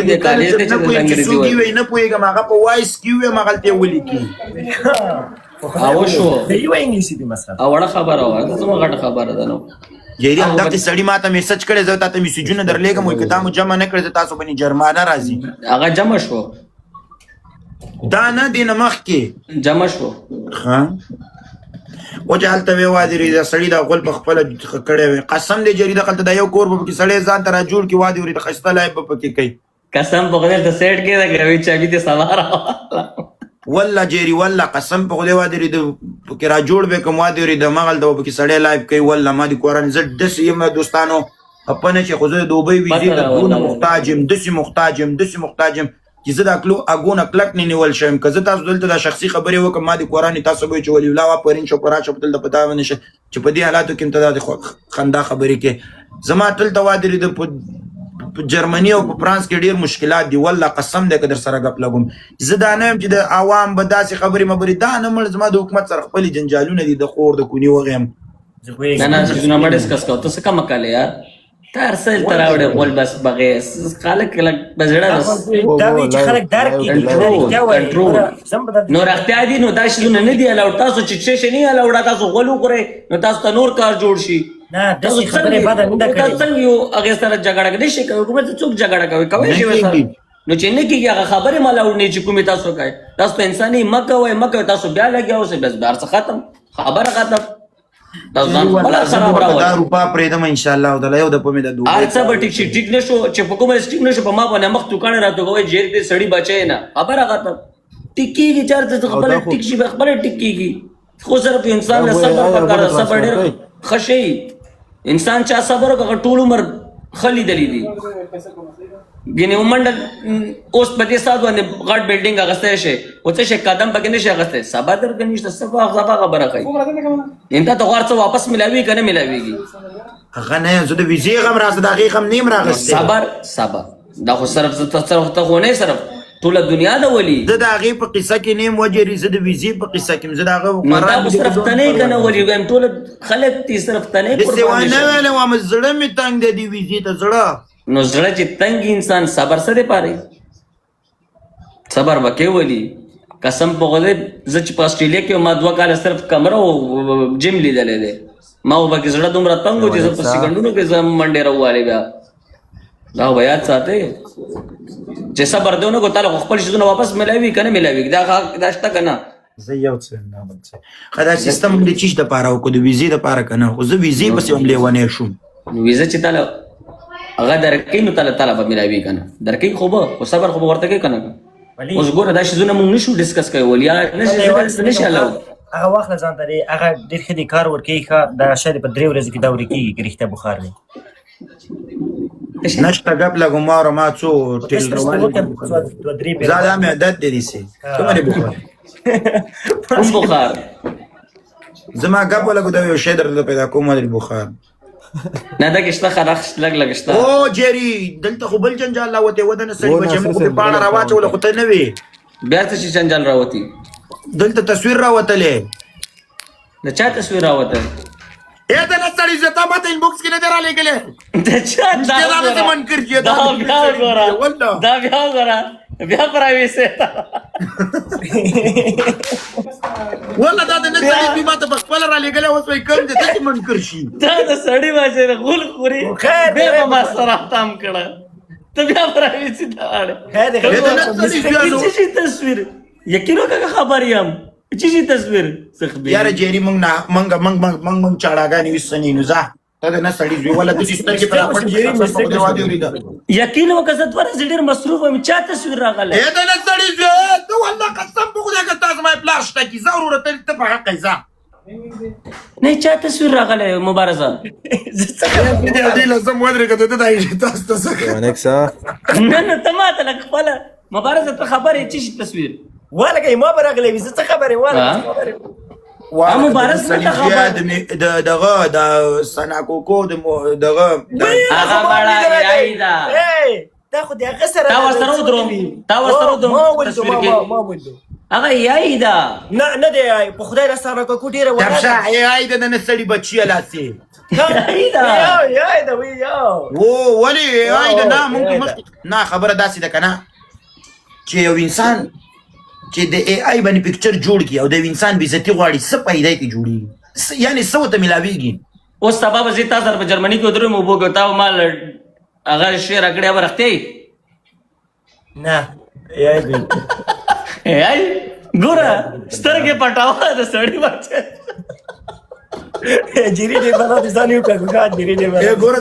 د کالج ته چې د انګریزي وایي نه پوهېږم هغه په وایس کې ویم هغلته یې ولیکي او شو یو انګلیسي دي مثلا وړه خبره وه ته زما غټه خبره ده نو جیری همدغه سړی ماته میسج کړی زه تاته میسجونه درلیږم وایي که دا مو جمع نه کړی زه تاسو باندې جرمانه راځي هغه جمع شو دا نه دی نه مخکې جمع شو و چې هلته وې وادرې دا سړي دا غول په خپله کړی وی قسم دی جریده هلته دا یو کور به پکې سړی ځان ته را جوړ کړي وادې ورې د ښایسته لایف به پکې کوي قسم په خدای ته سیټ کې ده ګروي چابي ته سوار والله جیری والله قسم په خدای وادرې د پکې را جوړ به کوم وادې ورې د مغل د پکې سړی لایف کوي والله ما د کوران زه داسې یم دوستانو خپه نه چې خو زه د دوبۍ ویزې ته دونه محتاج یم داسې محتاج یم چې زه دا اګونه کلک نه نیول شم که زه تاسو دلته دا شخصي خبرې وکړم ما د قرآن تاسو به چې ولي الله پرین شو پر راشه دلته پتا ونه شي چې په دې حالاتو کې ته د خندا خبرې کې زما دلته وادرې د جرمني او په فرانس کې ډیر مشکلات دي والله قسم دې که در سره غپ لګوم زه دا نه یم چې د عوام به داسې خبرې مبرې دا نه مړ زما د حکومت سره خپل جنجالونه دي د خور د کونی وغیم نه چې ما ډسکس کوو ته څه کوم کاله یار تار سل تراوړې غول بس بغیر خلک بزړه دا وی چې خلک درک کړي نو راختیا دي نو دا شلونه نه دی الاو تاسو چې شي نه الاو تاسو غول وکړي نو تاسو ته نور کار جوړ شي نه د خبرې بعد نه کړي تاسو څنګه یو هغه سره جګړه کوي شي حکومت څوک جګړه کوي شي وسره نو چې نه کیږي هغه خبره مالاو نه چې کومه تاسو کوي تاسو انساني مکه تاسو بیا لګیا اوسه بس بار څه ختم خبره ختم تاسو ځان بل خراب راوړل دا روپا پرېدم ان شاء الله دا یو د پمې د دوه ارڅه به ټیک شي ټیک نشو چې په کومه ټیک نشو په ما باندې مخ تو کانه راته کوي جیر دې سړی بچي نه خبره غته ټیکيږي چارته خپل ټیک شي خپل ټیکيږي خو صرف انسان له صبر پکاره صبر ډېر خشي انسان چا صبر وکړ ټول عمر خلی دلی دي ګینه ومنډل اوس په دې سات باندې غټ بلډینګ اغسته شي او څه شي قدم پکې نشي اغسته صبر درته نشته صفه خبره کوي انت ته ورته واپس ملاوي کنه ملاويږي هغه نه زه د ویزې غم راځه د هغې غم نیم راغسته صبر دا خو صرف ته خو نه صرف ټوله دنیا د ولي زه د هغې په قصه کې نیم وجري زه د ویزې په قصه کې زه د هغه دا خو صرف ته نه کنه ولي وایم ټوله خلک دي صرف ته نه قرباني نه ویل وم زړه مې تنګ دی د ویزې ته زړه نو زړه چې تنګ انسان صبر سره پاره صبر وکي ولي قسم په خدای زه چې په استرالیا کې ما 2 کال صرف کمره او جیم لیدلې ده ما وبکه زړه دومره تنګ و چې زه په سکندونو کې زم منډه راواله بیا دا بیا ساته چې صبر دونه کو تعالی خپل شونه واپس ملاوي کنه ملاوي دا شته کنه زه یو څه نه بچ خدای سیستم د چیش د پاره او کو د ویزې د پاره کنه خو زه ویزې پسې هم لیوانې شوم ویزه چې تعالی هغه درکې نو تعالی به ملاوي کنه درکې خو به او صبر خو ورته کې کنه اوس ګوره دا شیزونه موږ نشو ډیسکس کوي ولیا نشي الله هغه وخت ځان ته هغه ډېر خدي کار ورکې ښه دا شاید په 3 ورځې کې دا ورکې رښتیا بخار نه نشته غب لګو ما څو ټیل روان زاده مې عادت دي سي کومه بخار کوم بخار زما غب لګو دا یو شی درته پیدا کومه د بخار نه دا کښته خرخ لګشته او جری دلته خو بل جنجال راوته ودانه سړي بچم په پاڼه راواچول خو ته نه وي بیا څه جنجال راوتی دلته تصویر راوتلې د چا تصویر راوته اې دا نستړي زه ته ماته انبوکس کې نه درا لګلې د چا دا من کړی دا بیا غره بیا پراوي سه والله دا د نستړي په ماته په خپل را لګلې اوس وای کوم دې ته من کړشي دا د سړی واځي غول خوري به ما سره تام کړه ته بیا پراوي سه دا اړه تصویر یقینو کا خبر یم چی تصویر سخبي یار جيري مونږ چاړاګانی وسنی نو ځه ته نه سړی دی ولا د سیستم کې پر اپن جيري مستګ دی وادي وريدا یقین وکړه ور زړه مصروف هم چا تصویر راغله اې ته نه سړی دی ته والله قسم په خدای کې تاسو مې پلاشته کی ضرورت ته په حق ځه نه چا تصویر راغله مبارزه دې لازم ودرې کته ته دای تاسو ته ونکسا نه تماته لک خپل مبارزه ته خبرې چی تصویر ولکه ما برغلې وي څه خبره ولا مبارز ته خبر دغه د سناکوکو دغه هغه بڑا یایدا دا خو دې هغه سره تا ورسره ودروم تصویر کې هغه یایدا نه دی په خدای را سره کو ډیره ولا دا یایدا نه سړي بچی لاسي ای دا یا دا وی یو و ولی آی دا نه مونږ نه خبره داسې ده که نه چې یو انسان چې د ای آی باندې پکچر جوړ کړي او د یو انسان بېزتي غواړي څه پیدا کې جوړېږي یعنې څه ورته ملاویږي اوس سبا به زه تا سره په جرمني کې ودرېم اوبو کې تا مال هغه شی راکړی به رښتیا نه یا دی ای ګوره سترګې پټاوه د سړي بچه جیری دی بنا د ځان یو کګه جیری دی بنا ګوره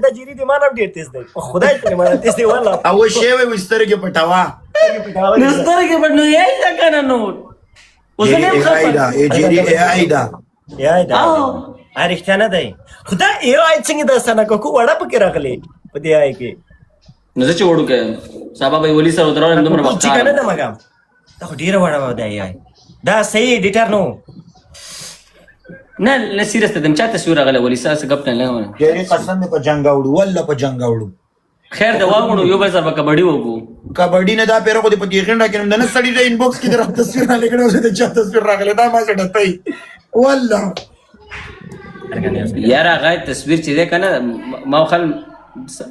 دا جیری دی مانم ډیر تیز دی خدای ته مانم تیز دی والله او شی وي سترګې پټاوه نو سترګې پټ نو یې دا کنه نو اوس نه ای دا ای جیری ای آی دا یا دا اړتیا نه دی خدای یو آی څنګه د سنا کو وړه پکې راغلی په دې آی کې نو زه چې وړو کې سبا به ولي سره ودرول دومره وخت چې کنه نه مګم دا خو ډیره وړه و دی آی دا صحیح ایډیټر نو نه نه سیریس ته دم چا تصویر راغلی ولي سره څه غپ نه لګم ډېرې قسم مې په جنګ اوړو والله په جنګ اوړو خیر دا واغونو یو بل سره به کبډي وکړو کبډي نه دا پیره خو دې په دې غونډه کې نه سړی د انبوکس کې در تصویر نه لګړو چې د چا تصویر راغلی دا ما څه ډتای والله یار هغه تصویر چې ده کنه ما خل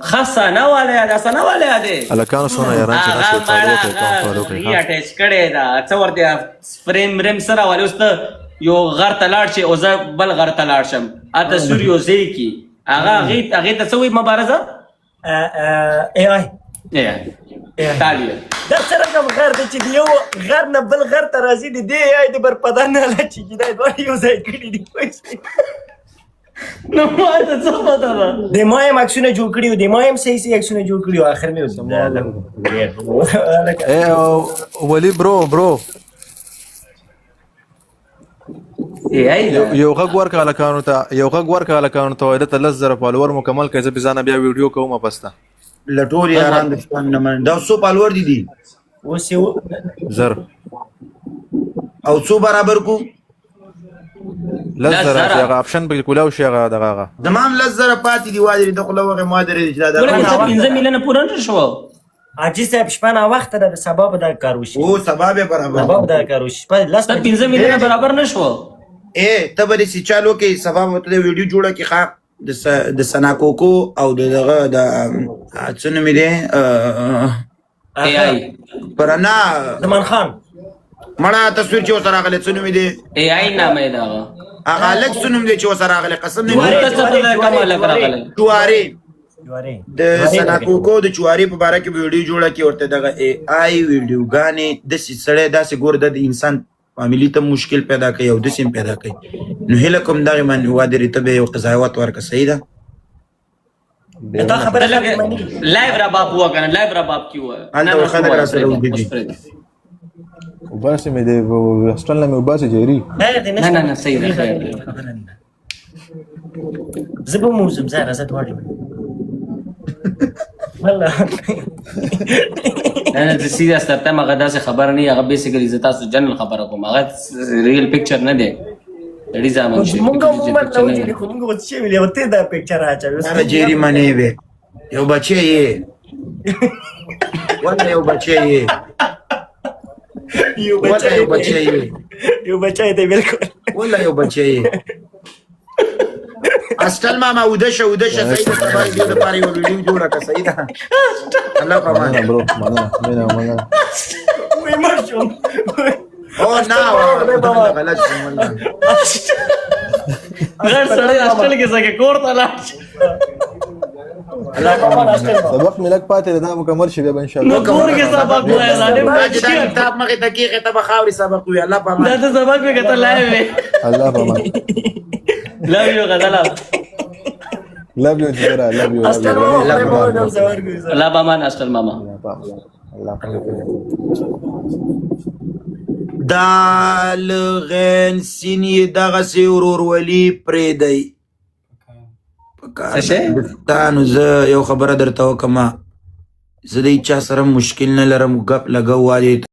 خاصه نه واله دا سنا واله ده الکانو سونه یاران چې نشي فالو کوي کوم فالو کوي یا اٹیچ کړي دا څو ورته فریم ریم سره واله اوس ته یو غر تلاړ شي او زه بل غر تلاړ شم ا تصویر یو ځای کی هغه ته څه وي مبارزه ای آی تالیه دا څنګه غر د چې یو غر نه بل غر ته راځي دی آی د بر پدان نه لچې دا دوه یو ځای کړي دي نو ما ته څه پته ده د ما هم عکسونه جوړ کړي د ما هم صحیح عکسونه جوړ کړي اخر مې اے ولی برو یو غږ ورکړه الکانو ته د 10,000 فالوور مکمل کړه زه ځان بیا ویډیو کوم پستا لټور یاران د ستان نه من دا 100 فالوور دي اوس یو زر او 100 برابر کو لزر هغه اپشن په کولاو شي هغه دغه زمام لزر پاتې دی واجري د خلوغه ما درې چې دا ولې 15 میلیونه پوره نه شو اجي صاحب شپه وخت د سبب دا کار وشي او سبب برابر سبب دا کار وشي په لاس 15 میلیونه برابر نه شو اے ته به سي چالو کې سبب ته ویډیو جوړه کې ښه د سناکوکو او دغه د څنګه مې دي ای آی پرانا زمان خان مړه تصویر چې وسره غلې څنګه مې دي ای آی نامه دا هغه لک څنګه مې چې وسره غلې قسم نه ورته څه کومه لګ راغله جواري د سناکوکو د جواري په باره کې ویډیو جوړه کې ورته دغه ای آی ویډیو غانې د سړی داسې ګور د انسان فاميلي ته مشکل پیدا کوي او د سیم پیدا کوي نو هله کوم دغه من وادري ته یو قضاوت ورکه صحیح ده دا خبره لایو را باب هوا کنه لایو را باب کی هوا انت خلک را سره وګړي وباسي مې د استرالیا مې وباسي جيري نه نه نه صحیح ده خیر زبو موزم زاره زت وړي والله نه د سیریس ترته مګه داسې خبر نه هغه بیسیکلی زتا سو جنرال خبره کوم هغه ریل پکچر نه دی لري ځامن شي مونږ هم نو چې کومه وڅ شي ویلې وته دا پکچر راځي دا جيري منی وي یو بچي یې ولا یو بچي یې یو بچای دی بالکل ولا یو بچي استل ماما ودشه سيده تبارك دي د پاره یو ویډیو جوړه کا سيده الله پامان برو مننه وي مرشم او نه غلط والله غیر سړی هاستل کې څنګه کور ته لاړ الله پامان سبق ملک پاتې دا مکمل شي به ان شاء الله نو کور کې سبق وای دا کتاب مخه دقیقه ته بخاوري سبق وي الله پامان دا ته سبق به کته لایو وي الله پامان لو یو غزلا love you جرا love you الله پامان استل ماما دال غین سینی دغه سی ورور ولی پریدای تانو زه یو خبره درته وکم زه د چا سره مشکل نه لرم غپ لګو والی